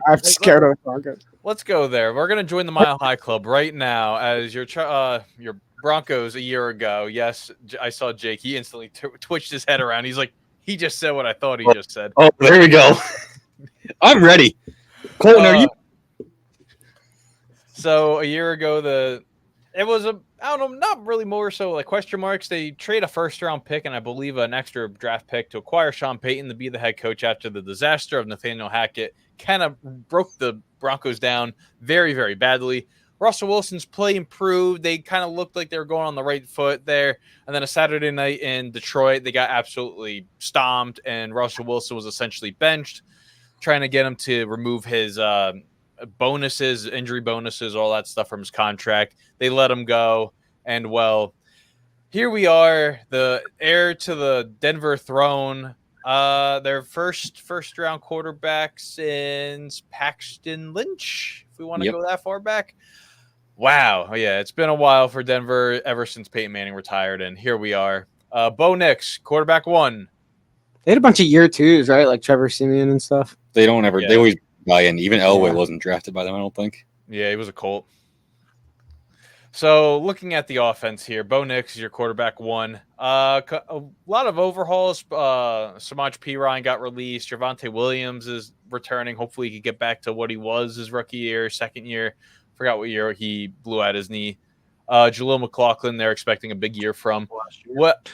I'm scared of the Broncos. Let's go there. We're gonna join the Mile High Club right now as your Broncos a year ago. Yes, I saw Jake. He instantly twitched his head around. He's like, he just said what I thought he just said. Oh, there we go. I'm ready. Colton, are you? So a year ago, it was I don't know, not really more so like question marks. They trade a first-round pick and I believe an extra draft pick to acquire Sean Payton to be the head coach after the disaster of Nathaniel Hackett kind of broke the Broncos down very, very badly. Russell Wilson's play improved. They kind of looked like they were going on the right foot there. And then a Saturday night in Detroit, they got absolutely stomped, and Russell Wilson was essentially benched, trying to get him to remove his bonuses, injury bonuses, all that stuff from his contract. They let him go. And, well, here we are, the heir to the Denver throne. Their first round quarterback since Paxton Lynch, if we want to go that far back. Wow. Oh, yeah, it's been a while for Denver ever since Peyton Manning retired, and here we are. Bo Nix, quarterback 1. They had a bunch of year 2s, right? Like Trevor Siemian and stuff. They don't ever. Yeah. They always buy in. Even Elway wasn't drafted by them, I don't think. Yeah, he was a Colt. So looking at the offense here, Bo Nix is your quarterback 1. A lot of overhauls. Samaj P. Ryan got released. Javonte Williams is returning. Hopefully he can get back to what he was his rookie year, second year. Forgot what year he blew out his knee. Jaleel McLaughlin, they're expecting a big year from. What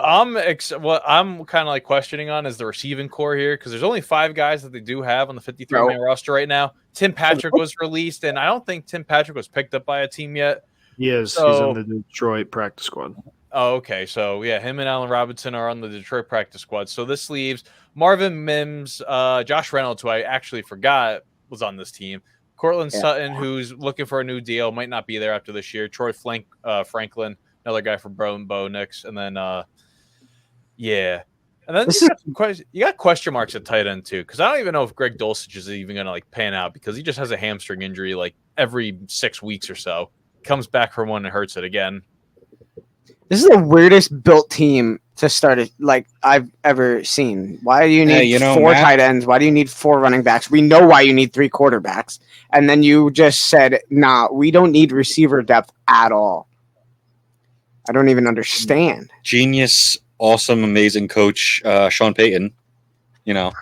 I'm kind of like questioning on is the receiving core here, because there's only 5 guys that they do have on the 53-man roster right now. Tim Patrick was released, and I don't think Tim Patrick was picked up by a team yet. He is. He's on the Detroit practice squad. Oh, okay. So, yeah, him and Allen Robinson are on the Detroit practice squad. So this leaves Marvin Mims, Josh Reynolds, who I actually forgot was on this team. Cortland Sutton, who's looking for a new deal, might not be there after this year. Troy Franklin, another guy from Bo Nix. And then, and then you got question marks at tight end, too, because I don't even know if Greg Dulcich is even going to, like, pan out, because he just has a hamstring injury, like, every 6 weeks or so. Comes back from one and hurts it again. This is the weirdest built team to start it like I've ever seen. Why do you need 4 tight ends? Why do you need 4 running backs? We know why you need 3 quarterbacks. And then you just said, nah, we don't need receiver depth at all. I don't even understand. Genius, awesome, amazing coach, Sean Payton. Mr.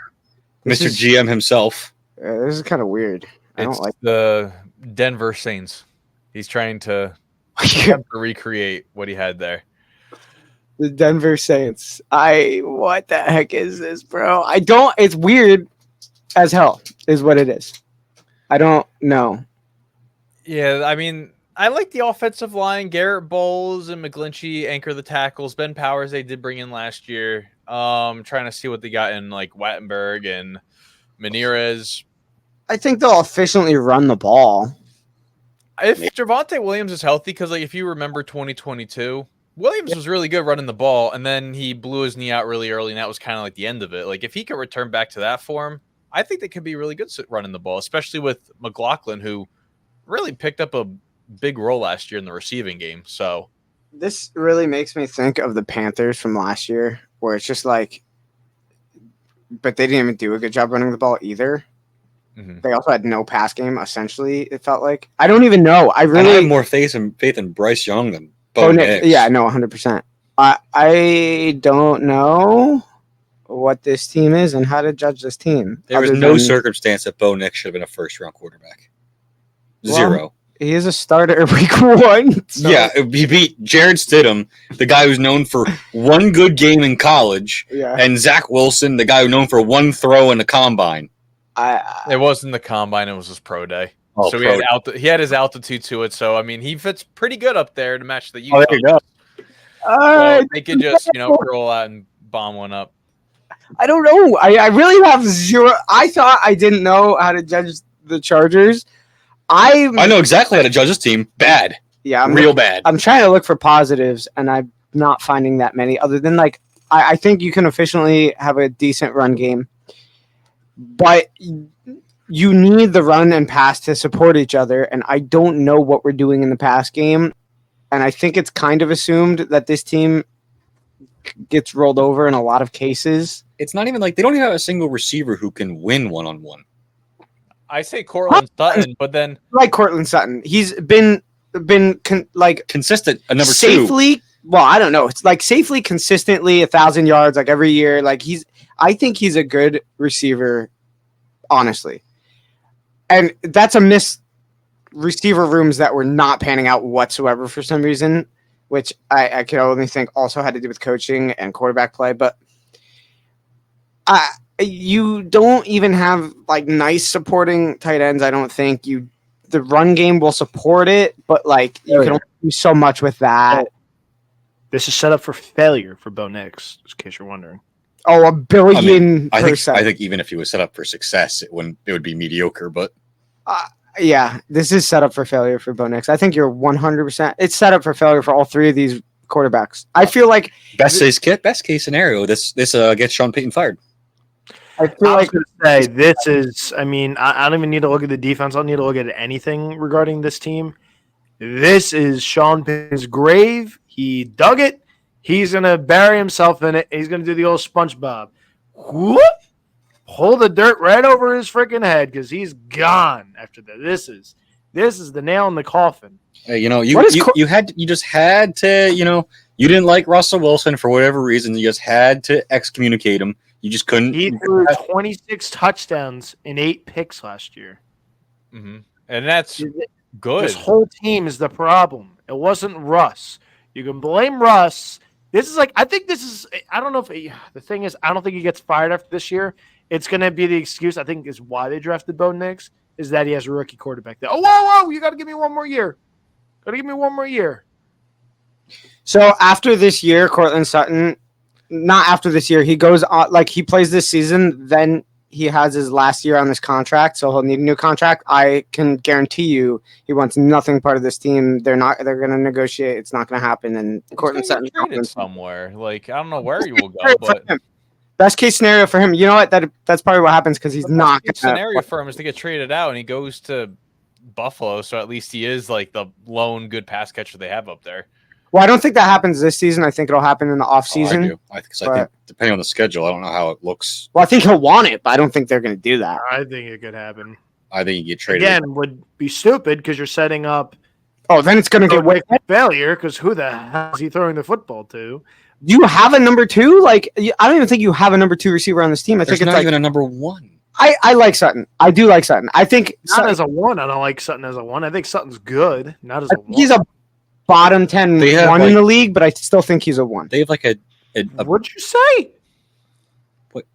GM himself. This is kind of weird. I don't like the Denver Saints. He's trying to recreate what he had there. The Denver Saints. What the heck is this, bro? It's weird as hell is what it is. I don't know. Yeah, I mean, I like the offensive line. Garrett Bowles and McGlinchey anchor the tackles. Ben Powers they did bring in last year. Trying to see what they got in like Wattenberg and Menirez. I think they'll efficiently run the ball. If Javonte Williams is healthy, because like if you remember 2022, Williams was really good running the ball, and then he blew his knee out really early, and that was kind of like the end of it. Like if he could return back to that form, I think they could be really good running the ball, especially with McLaughlin, who really picked up a big role last year in the receiving game. So this really makes me think of the Panthers from last year, where it's just like, but they didn't even do a good job running the ball either. Mm-hmm. They also had no pass game, essentially, it felt like. I don't even know. I have more faith in Bryce Young than Bo Nix. Yeah, no, 100%. I don't know what this team is and how to judge this team. There was no circumstance that Bo Nix should have been a first-round quarterback. Zero. He is a starter week 1. So. Yeah, he beat Jared Stidham, the guy who's known for one good game in college, and Zach Wilson, the guy who's known for one throw in the combine. It wasn't the combine; it was his pro day. So he had his altitude to it. So I mean, he fits pretty good up there to match the. There you go. So they could just roll out and bomb one up. I don't know. I really have zero. I thought I didn't know how to judge the Chargers. I know exactly how to judge this team. Bad. Yeah, real bad. I'm trying to look for positives, and I'm not finding that many. Other than I think you can efficiently have a decent run game. But you need the run and pass to support each other, and I don't know what we're doing in the pass game. And I think it's kind of assumed that this team gets rolled over in a lot of cases. It's not even like they don't even have a single receiver who can win one-on-one. I say Cortland Sutton, but then like Cortland Sutton, he's been consistent. A number safely, 2. Well, I don't know. It's like safely, consistently 1,000 yards like every year. Like I think he's a good receiver, honestly. And that's a miss receiver rooms that were not panning out whatsoever for some reason, which I could only think also had to do with coaching and quarterback play. But you don't even have like nice supporting tight ends. I don't think the run game will support it, but like you can only do so much with that. This is set up for failure for Bo Nix, in case you're wondering. Oh, 1,000,000,000%. I think even if he was set up for success, it would be mediocre. But yeah, this is set up for failure for Bo Nix. I think you're 100%. It's set up for failure for all three of these quarterbacks. I feel like best case scenario, this gets Sean Payton fired. I was going to say this is. I mean, I don't even need to look at the defense. I don't need to look at anything regarding this team. This is Sean Payton's grave. He dug it. He's going to bury himself in it. He's going to do the old SpongeBob. Whoop! Pull the dirt right over his freaking head because he's gone after that. This is the nail in the coffin. You just had to. You didn't like Russell Wilson for whatever reason. You just had to excommunicate him. You just couldn't. He threw 26 touchdowns and 8 picks last year. Mm-hmm. And that's good. This whole team is the problem. It wasn't Russ. You can blame Russ. This is I think this is, I don't know if the thing is, I don't think he gets fired after this year. It's going to be the excuse, I think, is why they drafted Bo Nix, is that he has a rookie quarterback there. Oh, whoa, you got to give me one more year. So after this year, Cortland Sutton, not after this year, he goes on, he plays this season, then he has his last year on this contract, so he'll need a new contract. I can guarantee you he wants nothing part of this team. They're going to negotiate. It's not going to happen. And Cortland Sutton traded somewhere. I don't know where he will go, but best case scenario for him. You know what? That's probably what happens because he's not. Best case scenario for him is to get traded out and he goes to Buffalo, so at least he is the lone good pass catcher they have up there. Well, I don't think that happens this season. I think it'll happen in the offseason. I think depending on the schedule, I don't know how it looks. Well, I think he'll want it, but I don't think they're going to do that. I think it could happen. I think you get traded. Again, would be stupid because you're setting up. Oh, then it's going to get way failure because who the hell is he throwing the football to? You have a number 2? I don't even think you have a number 2 receiver on this team. I think it's not even a number 1. I like Sutton. I do like Sutton. I think not as a 1. I don't like Sutton as a 1. I think Sutton's good. Not as a 1. He's a bottom 10 1 in the league, but I still think he's a 1. They have What'd you say? What?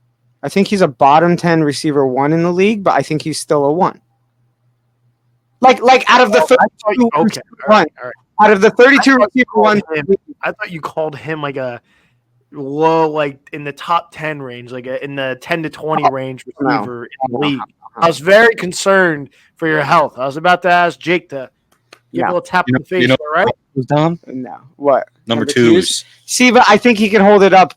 I think he's a bottom 10 receiver 1 in the league, but I think he's still a 1. Like out of the 32 okay. All right. Out of the 32 receiver 1, I thought you called him a low, in the top 10 range, in the 10 to 20 range receiver in the league. I was very concerned for your health. I was about to ask Jake to give a little tap in the face. All right? Dom? No. What? Number 2s. See, but I think he can hold it up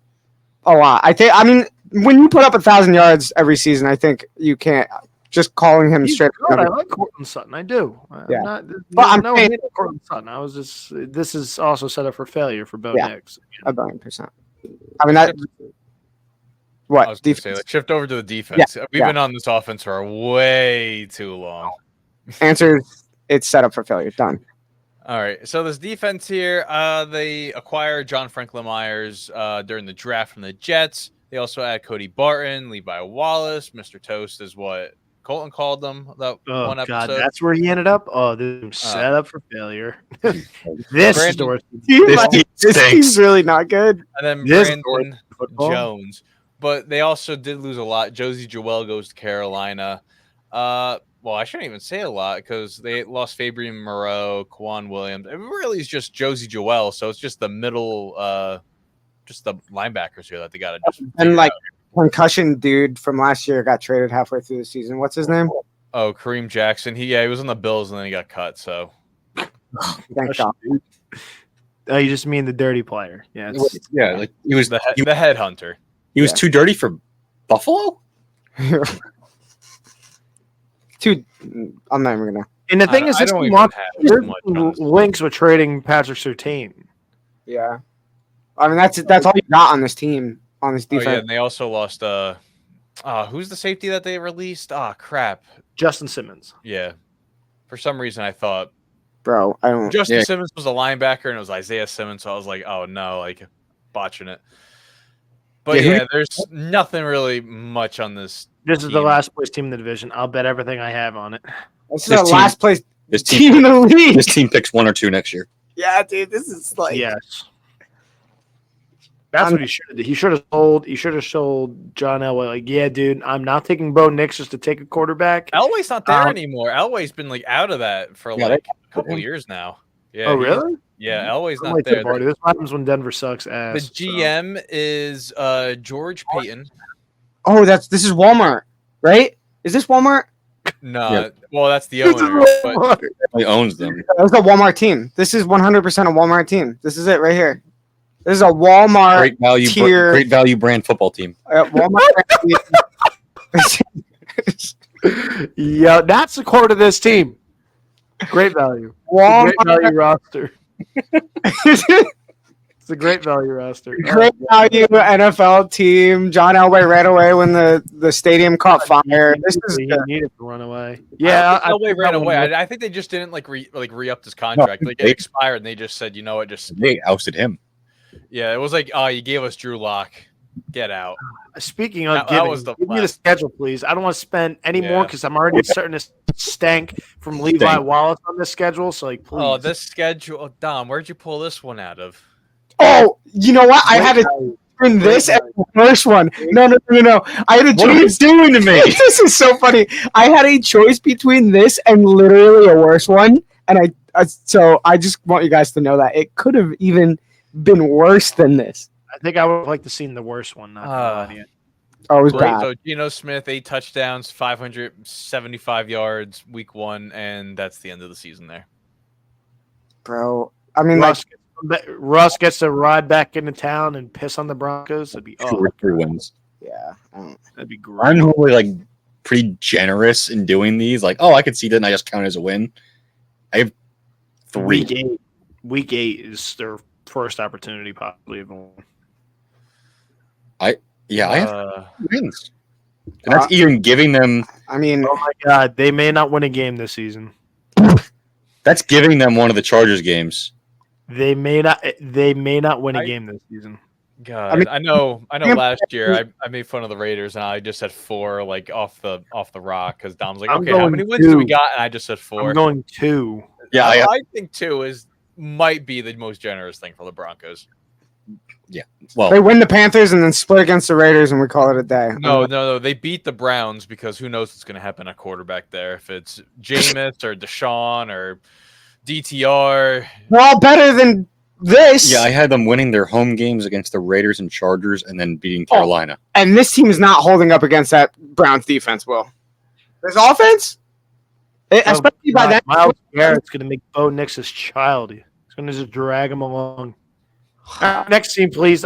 a lot. I mean, when you put up 1,000 yards every season, I think you can't just calling him straight. Good. I like Cortland Sutton. I do. Yeah. I'm no hate on Cortland Sutton. I was just. This is also set up for failure for Bo Nix. 1,000,000%. I mean that. What? I was say, shift over to the defense. Yeah, We've been on this offense for way too long. Answer: it's set up for failure. Done. All right. So this defense here, they acquired John Franklin Myers during the draft from the Jets. They also add Cody Barton, Levi Wallace, Mr. Toast is what Colton called them. One episode. God, that's where he ended up. Oh, this is set up for failure. This team's really not good. And then Brandon Jones. But they also did lose a lot. Josie Joel goes to Carolina. Well, I shouldn't even say a lot because they lost Fabian Moreau, Quan Williams. It really is just Josie Joel, so it's just the middle, just the linebackers here that they got to just. And concussion dude from last year got traded halfway through the season. What's his name? Oh, Kareem Jackson. He was on the Bills and then he got cut. So. Thank God. Oh, you just mean the dirty player? Yeah. He was the headhunter. He was too dirty for Buffalo. Dude, I'm not even gonna. And the thing is, this links with trading Patrick Surtain. Yeah, I mean that's all you got on this team, on this defense. Oh, yeah, and they also lost Who's the safety that they released? Crap. Justin Simmons. Yeah. For some reason, I thought Bro, I don't. Justin Simmons was a linebacker, and it was Isaiah Simmons. So I was like, oh no, like botching it. But there's nothing really much on this. This is the last place team in the division. I'll bet everything I have on it. This is the last place team in the league. This team picks 1 or 2 next year. Yeah, dude, this is like yes. That's what he should have did. He should have sold John Elway. Like, yeah, dude, I'm not taking Bo Nix just to take a quarterback. Elway's not there anymore. Elway's been like out of that for like a couple of years now. Yeah. Oh, really? Yeah, Elway's not there. This happens when Denver sucks ass. The GM is George Payton. Oh, this is Walmart, right? Is this Walmart? No, well, that's the owner. But He owns them. That's a Walmart team. This is 100% a Walmart team. This is it right here. This is a Walmart great value brand football team. Walmart. Yeah, that's the core to this team. Great value. Walmart. Great value roster. It's a great value roster. Great value NFL team. John Elway ran away when the stadium caught fire. He needed to run away. Yeah, Elway ran away. I think they just didn't re-up his contract. Like it expired, and they just said, you know what, they ousted him. Yeah, it was like, you gave us Drew Lock. Get out. Speaking of give me the schedule, please. I don't want to spend any more because I'm already starting to stank from Levi Wallace on this schedel. So, like, please. Oh, this schedule. Oh, Dom, where'd you pull this one out of? Oh, you know what? I had to turn this and the first one. No. I had a choice. What are you doing to me? This is so funny. I had a choice between this and literally a worse one. And so I just want you guys to know that it could have even been worse than this. I think I would like to see the worst one. Oh, it was bad. So Geno Smith, 8 touchdowns, 575 yards, week 1, and that's the end of the season there. Bro, I mean, Russ gets to ride back into town and piss on the Broncos. That'd be 2 or 3 wins. Yeah, that'd be great. I'm normally like pretty generous in doing these. Like, I could see that, and I just count it as a win. I have 3. Week 8 is their first opportunity, possibly. I have wins. And that's even giving them. I mean, oh my God, they may not win a game this season. That's giving them one of the Chargers games. They may not win a game this season. God, I know. Last year I made fun of the Raiders and I just said 4, like off the rock, because Dom's like, okay, how many wins do we got? And I just said 4. I'm going 2. Yeah, I think 2 might be the most generous thing for the Broncos. Yeah, well, they win the Panthers and then split against the Raiders, and we call it a day. No, they beat the Browns because who knows what's going to happen at quarterback there? If it's Jameis or Deshaun or DTR, they're all better than this. Yeah, I had them winning their home games against the Raiders and Chargers, and then beating Carolina. And this team is not holding up against that Browns defense. Will this offense? Especially by that, Myles Garrett's going to make Bo Nix his child. He's going to just drag him along. Next team, please.